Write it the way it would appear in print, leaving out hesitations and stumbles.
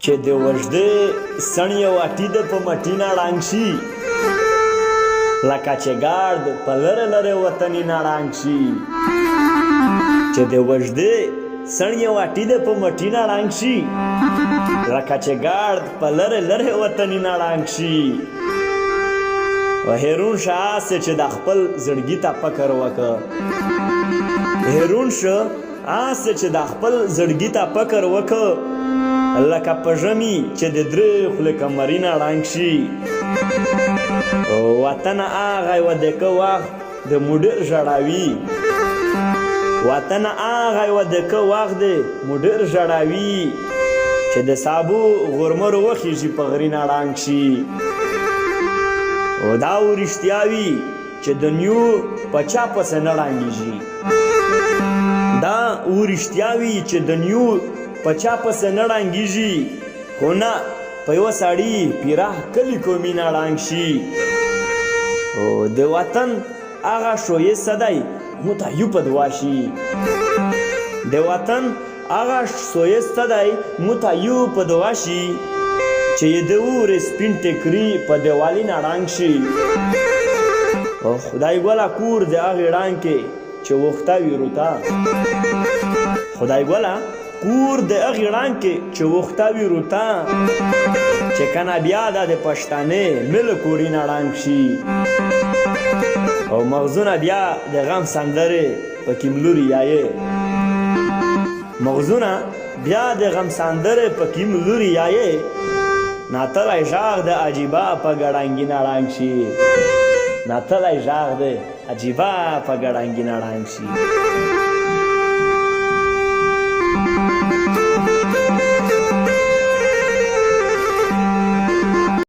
چې د وژدې سڼ یو اټي د په مټي نه ړنګ شي لکه چې ګارد په لرې لرې وطني نه ړنګ شي چې د وژدې سڼ یو اټي د په مټي نه ړنګ شي لکه چې ګارد په لرې لرې وطني نه ړنګ شي هیرون شه هسې چې د خپل زړګي ته فکر وکړه هیرون شه هسې چې د خپل زړګي ته فکر وکړه لکه په ژمي چې د درې خولې کمري نه ړنګ شي وطن هغه یوه دقیقه وخت د موډر ژړاوي وطن هغه یوه دقیقه وخت د موډر ژړاوي چې د سابو غرمرو وخیږي په غري نه ړنګ شي دا رښتیا وي چې د نیو په چا پسې نه ړنګېږي دا رښتیا وي چې د نیو په چا پسې نه ړنګېږي خو نه په یوه سړي پیره کلي کومي نه ړنګ شي د وطن هغه ښایسته دی متحیو په دعا شي د وطن هغه ښایسته دی متحیو په دعا شي چې د اورې سپین ټکري په دیوالي نه ړنګ شي خدای ګله کور د هغې ړنګ کې چې وخته وي روته خدای ګله کور د هغې ړنګ کې چې وخته وي روته چې کنه بیا دا د پښتانې مل کوري نه ړنګ شي او مغزونه بیا د غم سندرې پکې ملوري یایې مغزونه بیا د غم سندرې پکې ملوري یایې ناتلی ژاغ د عجیبه په ګړنګي نه ړنګ شي ناتلی ژاغ د عجیبه په ګړنګي نه ړنګ شي